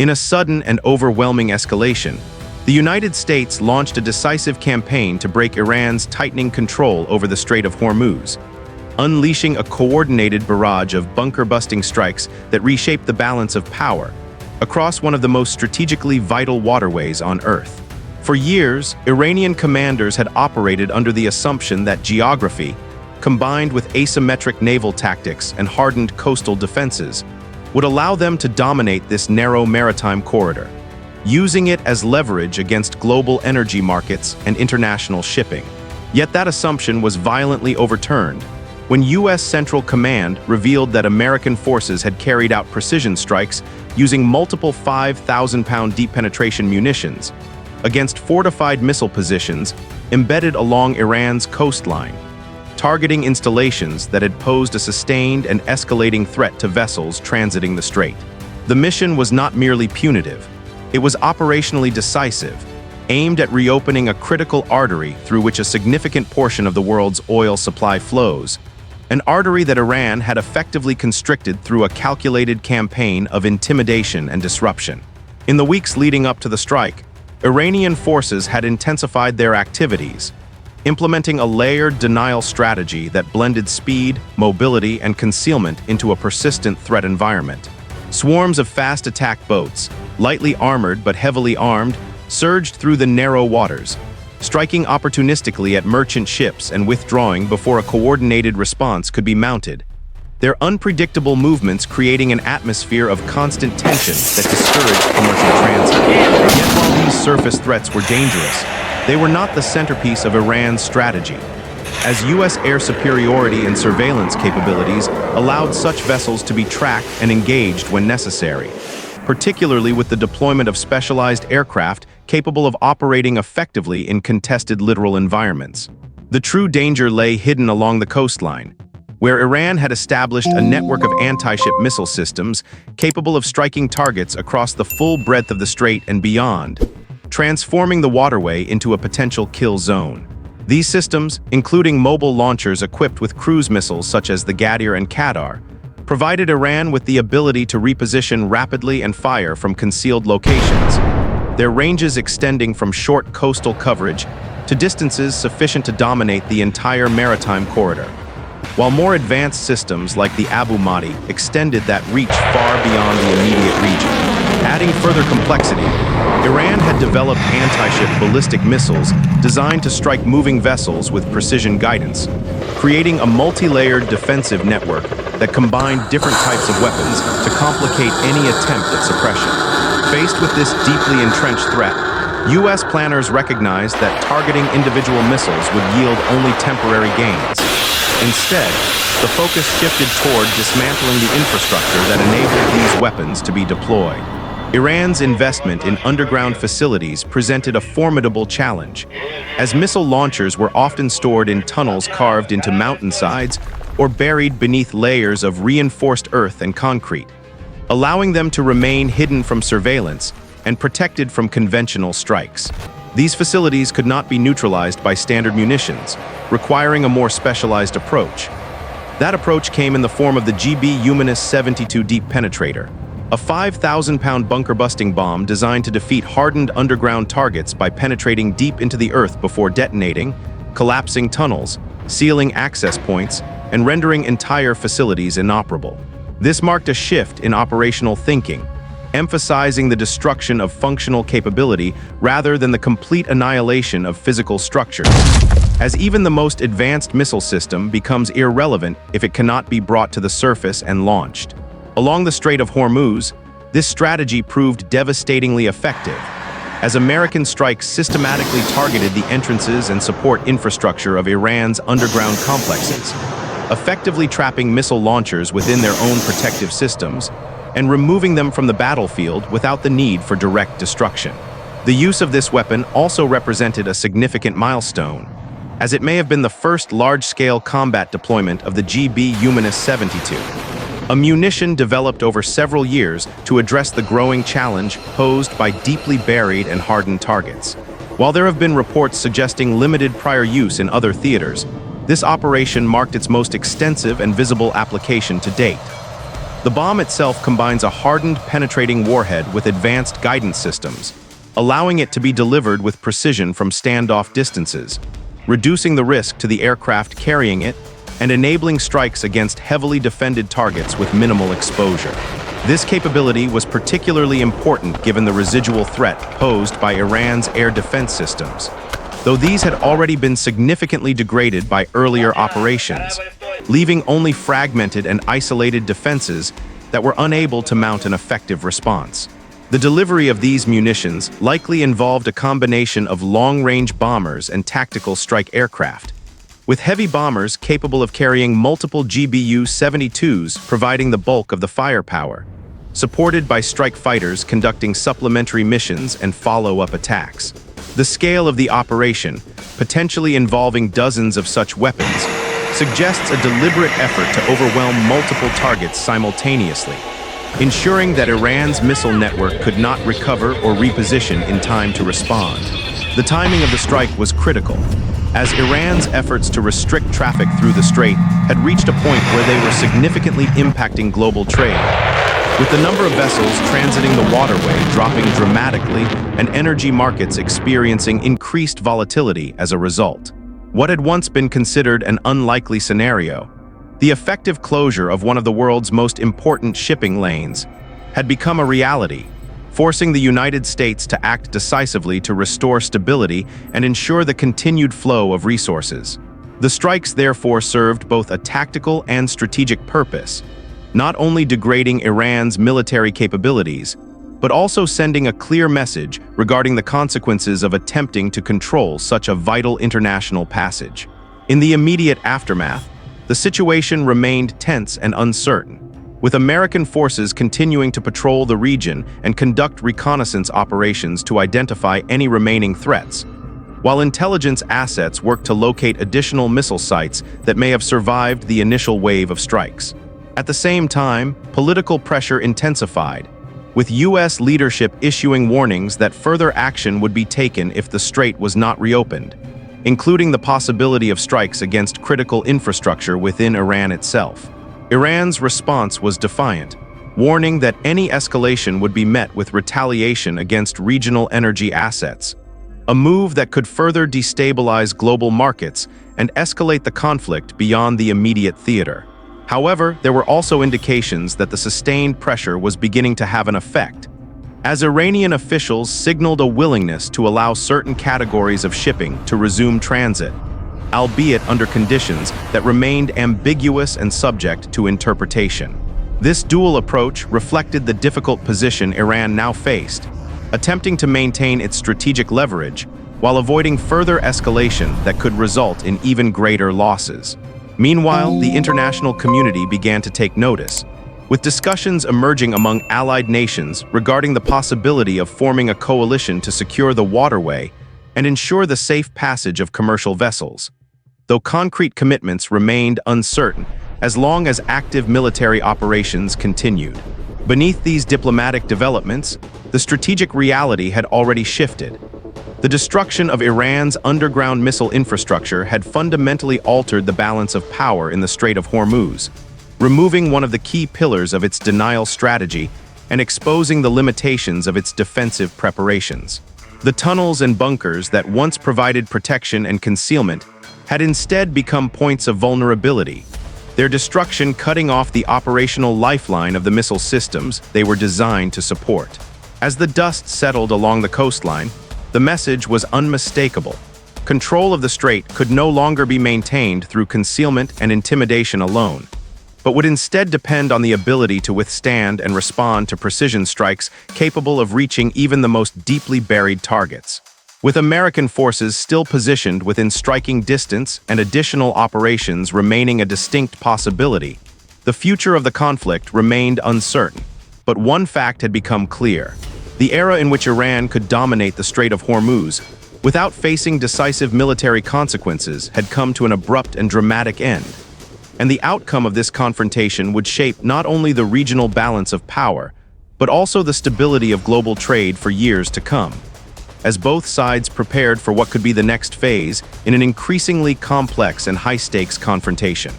In a sudden and overwhelming escalation, the United States launched a decisive campaign to break Iran's tightening control over the Strait of Hormuz, unleashing a coordinated barrage of bunker-busting strikes that reshaped the balance of power across one of the most strategically vital waterways on Earth. For years, Iranian commanders had operated under the assumption that geography, combined with asymmetric naval tactics and hardened coastal defenses, would allow them to dominate this narrow maritime corridor, using it as leverage against global energy markets and international shipping. Yet that assumption was violently overturned when U.S. Central Command revealed that American forces had carried out precision strikes using multiple 5,000-pound deep penetration munitions against fortified missile positions embedded along Iran's coastline, targeting installations that had posed a sustained and escalating threat to vessels transiting the strait. The mission was not merely punitive, it was operationally decisive, aimed at reopening a critical artery through which a significant portion of the world's oil supply flows, an artery that Iran had effectively constricted through a calculated campaign of intimidation and disruption. In the weeks leading up to the strike, Iranian forces had intensified their activities, implementing a layered denial strategy that blended speed, mobility, and concealment into a persistent threat environment. Swarms of fast attack boats, lightly armored but heavily armed, surged through the narrow waters, striking opportunistically at merchant ships and withdrawing before a coordinated response could be mounted, their unpredictable movements creating an atmosphere of constant tension that discouraged commercial transit. Yet while these surface threats were dangerous, they were not the centerpiece of Iran's strategy, as U.S. air superiority and surveillance capabilities allowed such vessels to be tracked and engaged when necessary, particularly with the deployment of specialized aircraft capable of operating effectively in contested littoral environments. The true danger lay hidden along the coastline, where Iran had established a network of anti-ship missile systems capable of striking targets across the full breadth of the strait and beyond, transforming the waterway into a potential kill zone. These systems, including mobile launchers equipped with cruise missiles such as the Ghadir and Qadar, provided Iran with the ability to reposition rapidly and fire from concealed locations, their ranges extending from short coastal coverage to distances sufficient to dominate the entire maritime corridor, while more advanced systems like the Abu Mahdi extended that reach far beyond the immediate region. Adding further complexity, Iran had developed anti-ship ballistic missiles designed to strike moving vessels with precision guidance, creating a multi-layered defensive network that combined different types of weapons to complicate any attempt at suppression. Faced with this deeply entrenched threat, U.S. planners recognized that targeting individual missiles would yield only temporary gains. Instead, the focus shifted toward dismantling the infrastructure that enabled these weapons to be deployed. Iran's investment in underground facilities presented a formidable challenge, as missile launchers were often stored in tunnels carved into mountainsides or buried beneath layers of reinforced earth and concrete, allowing them to remain hidden from surveillance and protected from conventional strikes. These facilities could not be neutralized by standard munitions, requiring a more specialized approach. That approach came in the form of the GB-72 Deep Penetrator, a 5,000-pound bunker-busting bomb designed to defeat hardened underground targets by penetrating deep into the earth before detonating, collapsing tunnels, sealing access points, and rendering entire facilities inoperable. This marked a shift in operational thinking, emphasizing the destruction of functional capability rather than the complete annihilation of physical structures, as even the most advanced missile system becomes irrelevant if it cannot be brought to the surface and launched. Along the Strait of Hormuz, this strategy proved devastatingly effective, as American strikes systematically targeted the entrances and support infrastructure of Iran's underground complexes, effectively trapping missile launchers within their own protective systems and removing them from the battlefield without the need for direct destruction. The use of this weapon also represented a significant milestone, as it may have been the first large-scale combat deployment of the GB-72, a munition developed over several years to address the growing challenge posed by deeply buried and hardened targets. While there have been reports suggesting limited prior use in other theaters, this operation marked its most extensive and visible application to date. The bomb itself combines a hardened, penetrating warhead with advanced guidance systems, allowing it to be delivered with precision from standoff distances, reducing the risk to the aircraft carrying it and enabling strikes against heavily defended targets with minimal exposure. This capability was particularly important given the residual threat posed by Iran's air defense systems, though these had already been significantly degraded by earlier operations, leaving only fragmented and isolated defenses that were unable to mount an effective response. The delivery of these munitions likely involved a combination of long-range bombers and tactical strike aircraft, with heavy bombers capable of carrying multiple GBU-72s providing the bulk of the firepower, supported by strike fighters conducting supplementary missions and follow-up attacks. The scale of the operation, potentially involving dozens of such weapons, suggests a deliberate effort to overwhelm multiple targets simultaneously, ensuring that Iran's missile network could not recover or reposition in time to respond. The timing of the strike was critical, as Iran's efforts to restrict traffic through the strait had reached a point where they were significantly impacting global trade, with the number of vessels transiting the waterway dropping dramatically and energy markets experiencing increased volatility as a result. What had once been considered an unlikely scenario, the effective closure of one of the world's most important shipping lanes, had become a reality, forcing the United States to act decisively to restore stability and ensure the continued flow of resources. The strikes therefore served both a tactical and strategic purpose, not only degrading Iran's military capabilities, but also sending a clear message regarding the consequences of attempting to control such a vital international passage. In the immediate aftermath, the situation remained tense and uncertain, with American forces continuing to patrol the region and conduct reconnaissance operations to identify any remaining threats, while intelligence assets worked to locate additional missile sites that may have survived the initial wave of strikes. At the same time, political pressure intensified, with U.S. leadership issuing warnings that further action would be taken if the strait was not reopened, including the possibility of strikes against critical infrastructure within Iran itself. Iran's response was defiant, warning that any escalation would be met with retaliation against regional energy assets, a move that could further destabilize global markets and escalate the conflict beyond the immediate theater. However, there were also indications that the sustained pressure was beginning to have an effect, as Iranian officials signaled a willingness to allow certain categories of shipping to resume transit, albeit under conditions that remained ambiguous and subject to interpretation. This dual approach reflected the difficult position Iran now faced, attempting to maintain its strategic leverage while avoiding further escalation that could result in even greater losses. Meanwhile, the international community began to take notice, with discussions emerging among allied nations regarding the possibility of forming a coalition to secure the waterway and ensure the safe passage of commercial vessels, though concrete commitments remained uncertain as long as active military operations continued. Beneath these diplomatic developments, the strategic reality had already shifted. The destruction of Iran's underground missile infrastructure had fundamentally altered the balance of power in the Strait of Hormuz, removing one of the key pillars of its denial strategy and exposing the limitations of its defensive preparations. The tunnels and bunkers that once provided protection and concealment had instead become points of vulnerability, their destruction cutting off the operational lifeline of the missile systems they were designed to support. As the dust settled along the coastline, the message was unmistakable. Control of the strait could no longer be maintained through concealment and intimidation alone, but would instead depend on the ability to withstand and respond to precision strikes capable of reaching even the most deeply buried targets. With American forces still positioned within striking distance and additional operations remaining a distinct possibility, the future of the conflict remained uncertain. But one fact had become clear: the era in which Iran could dominate the Strait of Hormuz without facing decisive military consequences had come to an abrupt and dramatic end. And the outcome of this confrontation would shape not only the regional balance of power, but also the stability of global trade for years to come, as both sides prepared for what could be the next phase in an increasingly complex and high-stakes confrontation.